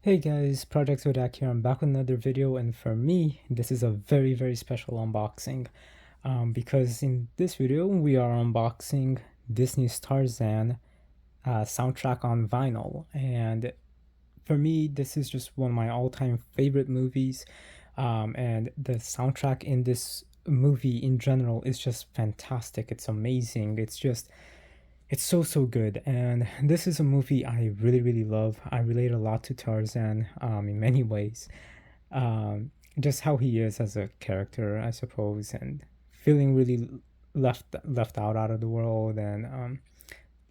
Hey guys, project-zodiac here. I'm back with another video, and for me, this is a very special unboxing. Because in this video, we are unboxing Disney's Tarzan soundtrack on vinyl, and for me, this is just one of my all-time favorite movies. And the soundtrack in this movie in general is just fantastic. It's amazing. It's so good, and this is a movie I really love. I relate a lot to Tarzan in many ways. Just how he is as a character, I suppose, and feeling really left out of the world, and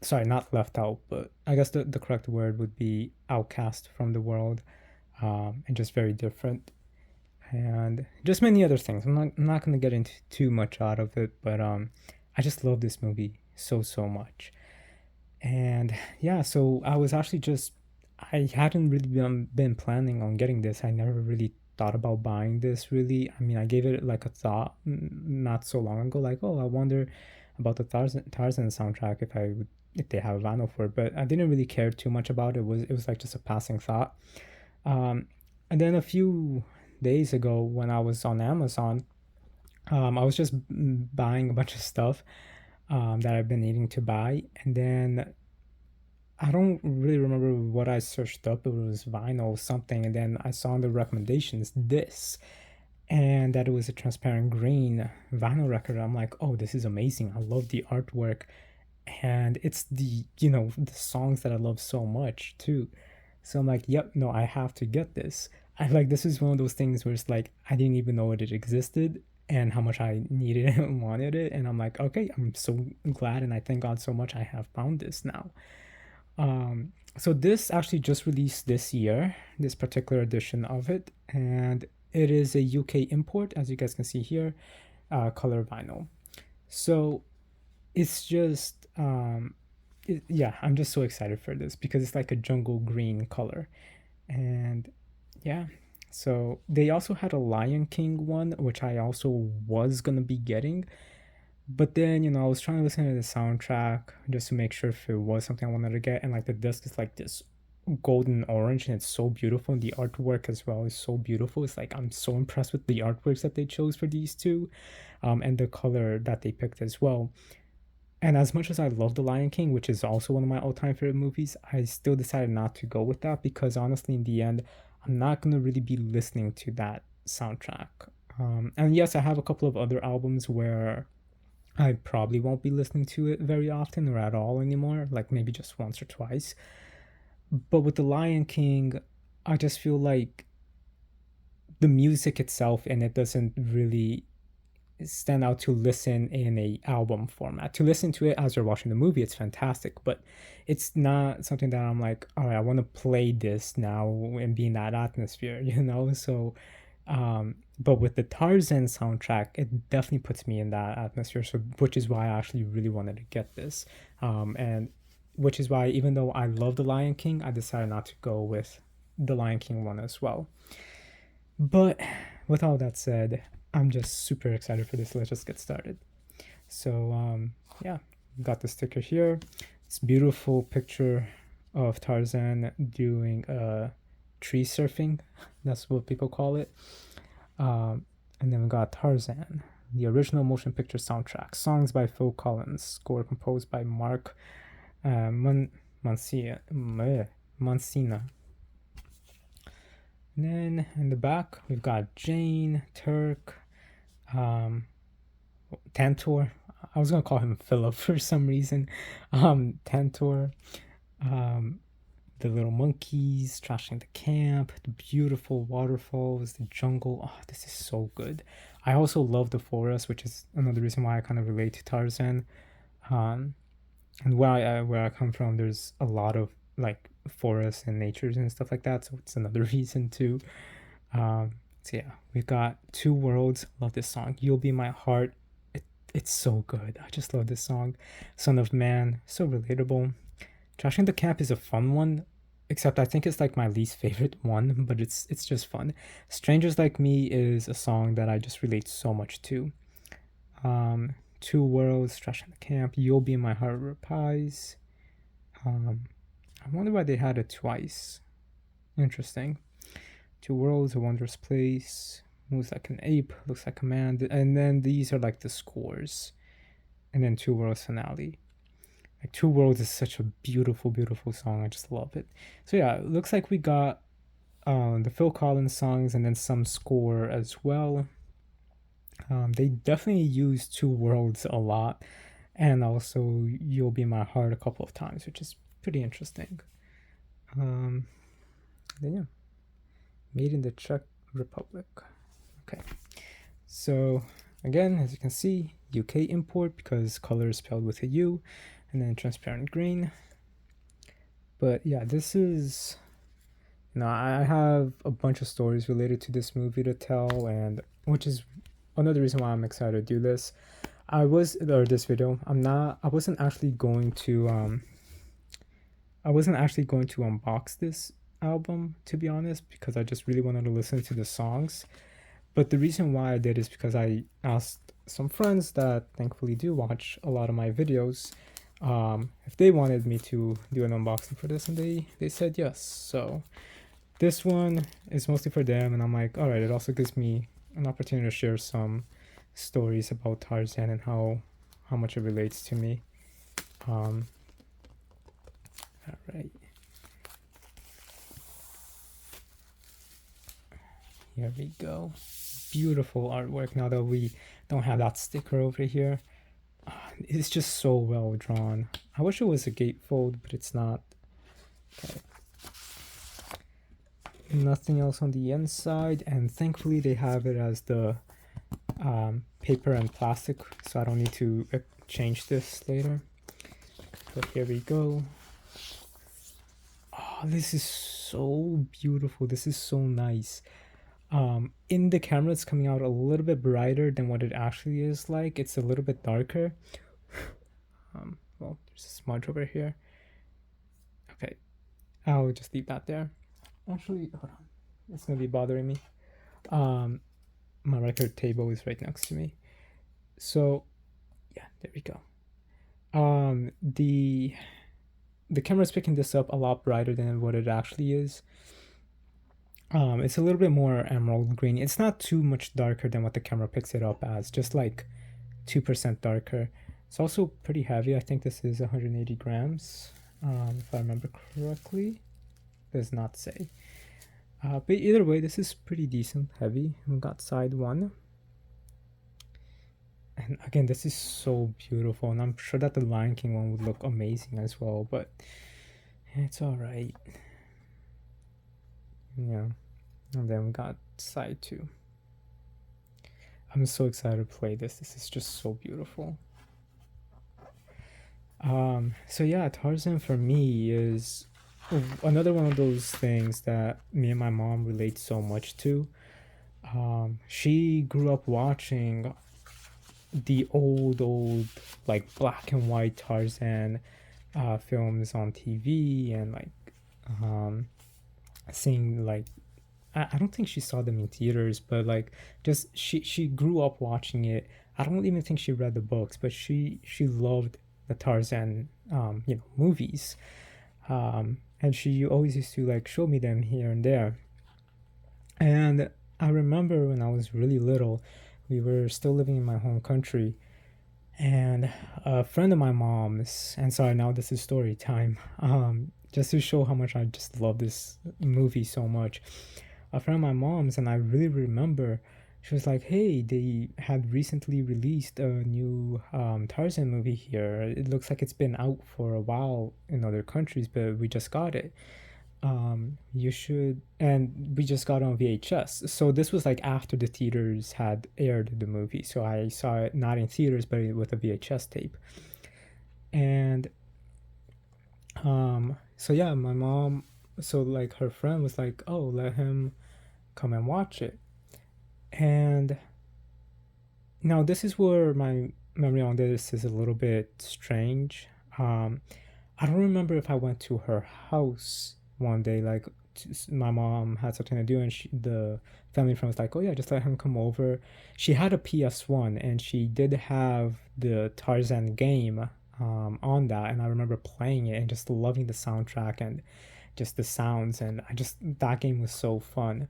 sorry, not left out, but I guess the correct word would be outcast from the world, and just very different, and just many other things. I'm not gonna get into too much out of it, but I just love this movie so much. And yeah, so I was actually just I hadn't really been planning on getting this. I never really thought about buying this really. I mean, I gave it like a thought not so long ago, like, oh, I wonder about the Tarzan soundtrack if they have a vinyl for it, but I didn't really care too much about it. It was like just a passing thought. Um, and then a few days ago when I was on Amazon, I was just buying a bunch of stuff that I've been needing to buy, and then I don't really remember what I searched up. It was vinyl something, and then I saw in the recommendations this, and that it was a transparent green vinyl record. I'm like, oh, this is amazing. I love the artwork, and it's the songs that I love so much too. So I'm like, yep, no, I have to get this. I like this is one of those things where it's like I didn't even know it existed and how much I needed it and wanted it, and I'm like, okay, I'm so glad and I thank God so much I have found this now. So this actually just released this year, this particular edition of it, and it is a UK import, as you guys can see here, color vinyl. So it's just, yeah, I'm just so excited for this because it's like a jungle green color, and yeah. So they also had a Lion King one, which I also was gonna be getting, but then, I was trying to listen to the soundtrack just to make sure if it was something I wanted to get. And like the disc is like this golden orange and it's so beautiful. And the artwork as well is so beautiful. It's like I'm so impressed with the artworks that they chose for these two, and the color that they picked as well. And as much as I love The Lion King, which is also one of my all time favorite movies, I still decided not to go with that because honestly, in the end, I'm not going to really be listening to that soundtrack. And yes, I have a couple of other albums where I probably won't be listening to it very often or at all anymore, like maybe just once or twice. But with The Lion King, I just feel like the music itself and it doesn't really stand out to listen in a album format. To listen to it as you're watching the movie, it's fantastic, but it's not something that I'm like, all right, I want to play this now and be in that atmosphere, So but with the Tarzan soundtrack, it definitely puts me in that atmosphere. So, which is why I actually really wanted to get this, and which is why even though I love the Lion King, I decided not to go with the Lion King one as well. But with all that said, I'm just super excited for this. Let's just get started. So, yeah, got the sticker here. It's beautiful picture of Tarzan doing tree surfing. That's what people call it. And then we got Tarzan, the original motion picture soundtrack. Songs by Phil Collins. Score composed by Mark Mancina. And then in the back, we've got Jane, Turk, Tantor. I was gonna call him Philip for some reason. Tantor, the little monkeys trashing the camp, the beautiful waterfalls, the jungle. Oh, this is so good. I also love the forest, which is another reason why I kind of relate to Tarzan. Um, and where I come from, there's a lot of like forests and natures and stuff like that, so it's another reason too. So yeah, we've got Two Worlds. Love this song. You'll Be My Heart. It's so good. I just love this song. Son of Man, so relatable. Trashing the Camp is a fun one, except I think it's like my least favorite one, but it's just fun. Strangers Like Me is a song that I just relate so much to. Two Worlds, Trashing the Camp, You'll Be My Heart reprise. I wonder why they had it twice. Interesting. Two worlds, a wondrous place, moves like an ape, looks like a man, and then these are like the scores, and then Two Worlds finale. Like Two Worlds is such a beautiful, beautiful song. I just love it. So yeah, it looks like we got the Phil Collins songs and then some score as well. They definitely use Two Worlds a lot, and also You'll Be My Heart a couple of times, which is pretty interesting. Then yeah, made in the Czech Republic. Okay, so again, as you can see, UK import because color is spelled with a U, and then transparent green. But yeah, this is, I have a bunch of stories related to this movie to tell, and which is another reason why I'm excited to do this. This video. I wasn't actually going to unbox this album, to be honest, because I just really wanted to listen to the songs. But the reason why I did is because I asked some friends that thankfully do watch a lot of my videos if they wanted me to do an unboxing for this, and they said yes. So this one is mostly for them, and I'm like, all right, it also gives me an opportunity to share some stories about Tarzan and how much it relates to me. All right. Here we go. Beautiful artwork now that we don't have that sticker over here. It's just so well drawn. I wish it was a gatefold, but it's not. Okay. Nothing else on the inside, and thankfully they have it as the paper and plastic, so I don't need to change this later. But here we go. Oh, this is so beautiful. This is so nice. In the camera, it's coming out a little bit brighter than what it actually is like. It's a little bit darker. Well, there's a smudge over here. Okay, I'll just leave that there. Actually, hold on. It's gonna be bothering me. My record table is right next to me. So, yeah, there we go. The camera's picking this up a lot brighter than what it actually is. It's a little bit more emerald green. It's not too much darker than what the camera picks it up as, just like 2% darker. It's also pretty heavy. I think this is 180 grams, if I remember correctly. Does not say. But either way, this is pretty decent heavy. We got side one. And again, this is so beautiful, and I'm sure that the Lion King one would look amazing as well, but it's alright. Yeah. And then we got side two. I'm so excited to play this. This is just so beautiful. So yeah, Tarzan for me is another one of those things that me and my mom relate so much to. She grew up watching the old like black and white Tarzan films on TV, and like seeing like I don't think she saw them in theaters, but like just she grew up watching it. I don't even think she read the books, but she loved the Tarzan movies, and she always used to like show me them here and there. And I remember when I was really little, we were still living in my home country, and a friend of my mom's, and sorry, now this is story time, just to show how much I just love this movie so much. A friend of my mom's, and I really remember, she was like, hey, they had recently released a new Tarzan movie here. It looks like it's been out for a while in other countries, but we just got it. You should, and we just got it on VHS. So this was like after the theaters had aired the movie. So I saw it not in theaters, but with a VHS tape. And so yeah, my mom, so like her friend was like, oh, let him come and watch it. And now this is where my memory on this is a little bit strange. I don't remember if I went to her house one day, like my mom had something to do, and the family friend was like, oh yeah, just let him come over. She had a PS1, and she did have the Tarzan game on that, and I remember playing it and just loving the soundtrack. And just the sounds, and I just that game was so fun.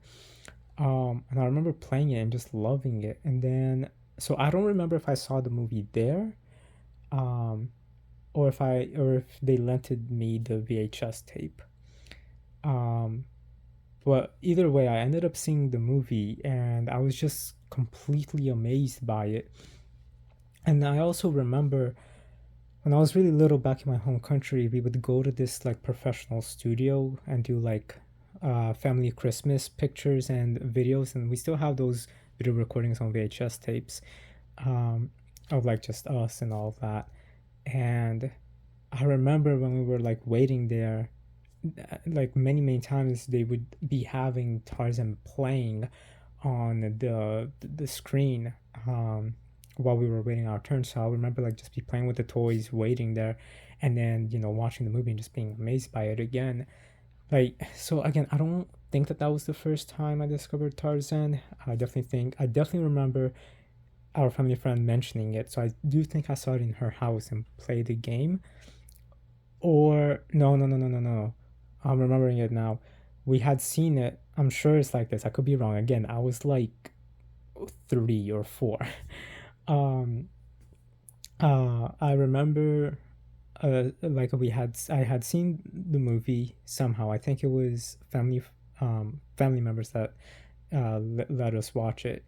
And I remember playing it and just loving it. And then, so I don't remember if I saw the movie there, um, or if they rented me the VHS tape. Um, but either way, I ended up seeing the movie, and I was just completely amazed by it. And I also remember when I was really little back in my home country, we would go to this like professional studio and do like family Christmas pictures and videos, and we still have those video recordings on VHS tapes, um, of like just us and all of that. And I remember when we were like waiting there, like many times they would be having Tarzan playing on the screen, while we were waiting our turn. So I remember like just be playing with the toys, waiting there, and then watching the movie and just being amazed by it again. Like, so again, I don't think that was the first time I discovered Tarzan. I definitely remember our family friend mentioning it. So I do think I saw it in her house and played the game. Or no. I'm remembering it now. We had seen it. I'm sure it's like this. I could be wrong. Again, I was like 3 or 4. um I remember, like I had seen the movie somehow. I think it was family members that let us watch it.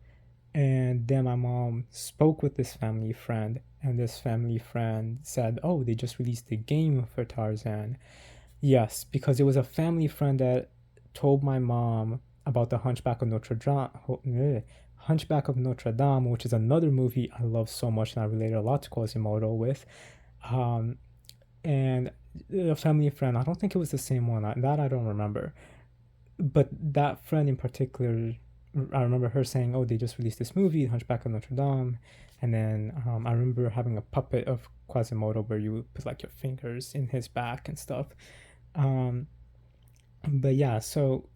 And then my mom spoke with this family friend, and this family friend said, "Oh, they just released a game for Tarzan." Yes, because it was a family friend that told my mom about the Hunchback of Notre Dame, which is another movie I love so much and I related a lot to Quasimodo with. Um, and a family friend, I don't think it was the same one. That I don't remember. But that friend in particular, I remember her saying, "Oh, they just released this movie, Hunchback of Notre Dame," and then I remember having a puppet of Quasimodo where you put like your fingers in his back and stuff. Um, but yeah, so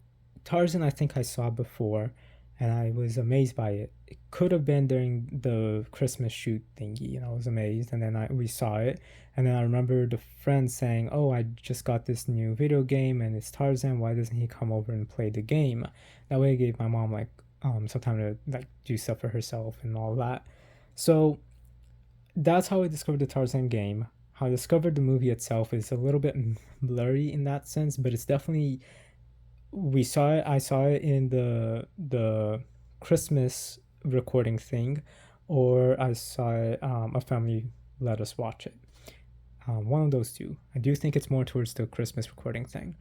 Tarzan, I think I saw before, and I was amazed by it. It could have been during the Christmas shoot thingy, and I was amazed. And then we saw it, and then I remember the friend saying, "Oh, I just got this new video game, and it's Tarzan. Why doesn't he come over and play the game?" That way, it gave my mom like some time to like do stuff for herself and all that. So that's how I discovered the Tarzan game. How I discovered the movie itself is a little bit blurry in that sense, but it's definitely, we saw it. I saw it in the Christmas recording thing, or I saw it, a family let us watch it. One of those two. I do think it's more towards the Christmas recording thing.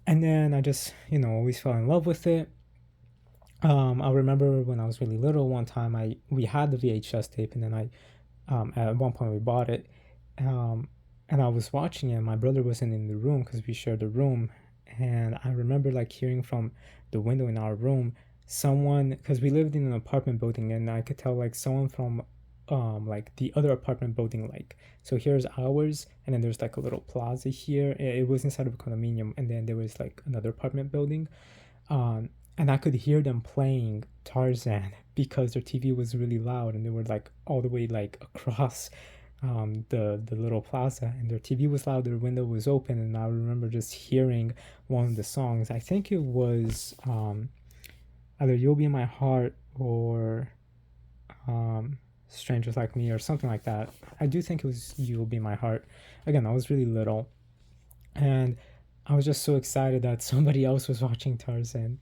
And then I just always fell in love with it. I remember when I was really little, one time we had the VHS tape, and then at one point we bought it, um, and I was watching it. My brother wasn't in the room because we shared a room, and I remember like hearing from the window in our room someone, because we lived in an apartment building, and I could tell like someone from like the other apartment building, like, so here's ours, and then there's like a little plaza here. It was inside of a condominium, and then there was like another apartment building, um, and I could hear them playing Tarzan because their TV was really loud, and they were like all the way like across the little plaza, and their TV was loud, their window was open, and I remember just hearing one of the songs. I think it was either "You'll Be in My Heart" or "Strangers Like Me" or something like that. I do think it was "You'll Be My Heart." Again, I was really little, and I was just so excited that somebody else was watching Tarzan.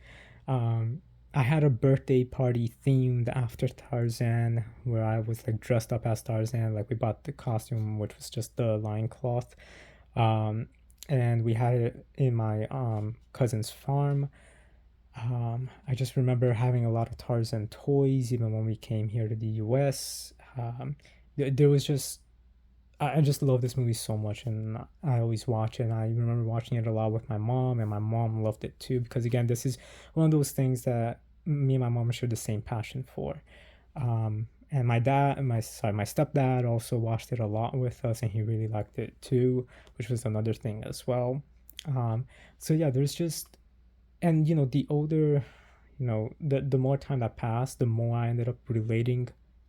Um, I had a birthday party themed after Tarzan where I was like dressed up as Tarzan. Like we bought the costume, which was just the lion cloth. Um, and we had it in my cousin's farm. I just remember having a lot of Tarzan toys even when we came here to the US. There was just, I just love this movie so much, and I always watch it. And I remember watching it a lot with my mom, and my mom loved it too. Because again, this is one of those things that me and my mom share the same passion for. And my dad, my stepdad also watched it a lot with us, and he really liked it too, which was another thing as well. So yeah, there's just, and the older, the more time that passed, the more I ended up relating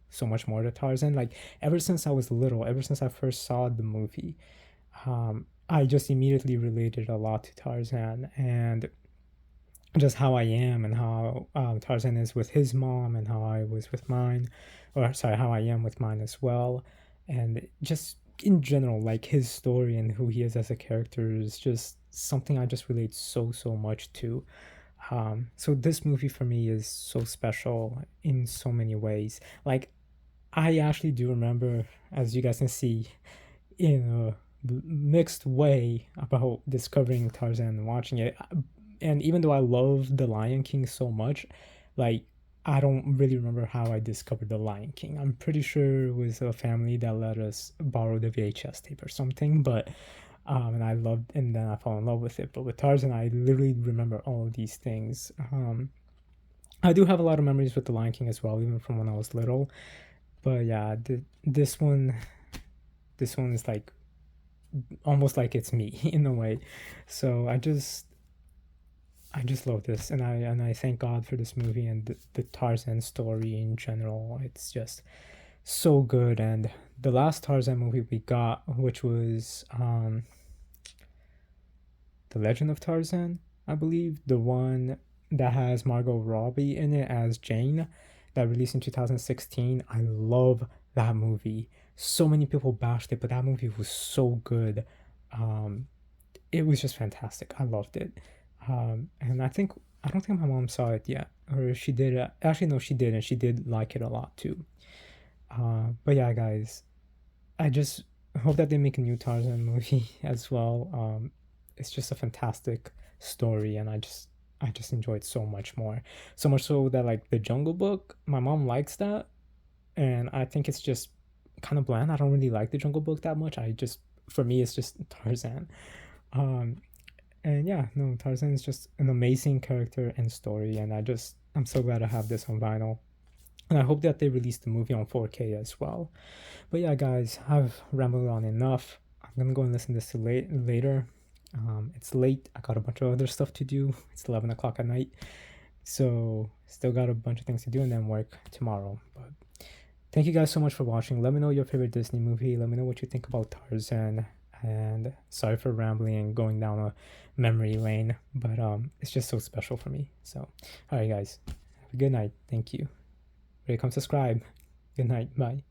so much more to Tarzan. Like ever since I was little, ever since I first saw the movie, I just immediately related a lot to Tarzan and just how I am and how Tarzan is with his mom and how I was with mine, or sorry, how I am with mine as well. And just in general, like his story and who he is as a character is just something I just relate so much to. So this movie for me is so special in so many ways. Like I actually do remember, as you guys can see, in a mixed way about discovering Tarzan and watching it. And even though I love The Lion King so much, like I don't really remember how I discovered The Lion King. I'm pretty sure it was a family that let us borrow the VHS tape or something, but and I loved, and then I fell in love with it. But with Tarzan, I literally remember all of these things. I do have a lot of memories with The Lion King as well, even from when I was little. But yeah, this one is like almost like it's me in a way. So I just love this, and I thank God for this movie and the Tarzan story in general. It's just so good. And the last Tarzan movie we got, which was The Legend of Tarzan, I believe, the one that has Margot Robbie in it as Jane, that released in 2016. I love that movie. So many people bashed it, but that movie was so good. Um, it was just fantastic. I loved it. And I don't think my mom saw it yet, or she did. Actually, no, she did, and she did like it a lot too. But yeah, guys, I just hope that they make a new Tarzan movie as well. It's just a fantastic story, and I just enjoyed so much more. So much so that like the Jungle Book, my mom likes that, and I think it's just kind of bland. I don't really like the Jungle Book that much. I just for me it's just Tarzan. Um, and yeah, no, Tarzan is just an amazing character and story, and I'm so glad I have this on vinyl. And I hope that they release the movie on 4K as well. But yeah, guys, I've rambled on enough. I'm gonna go and listen to this later. It's late. I got a bunch of other stuff to do. It's 11 o'clock at night, so still got a bunch of things to do and then work tomorrow. But thank you guys so much for watching. Let me know your favorite Disney movie. Let me know what you think about Tarzan. And sorry for rambling and going down a memory lane, but it's just so special for me. So, all right, guys, have a good night. Thank you. Ready, come subscribe. Good night. Bye.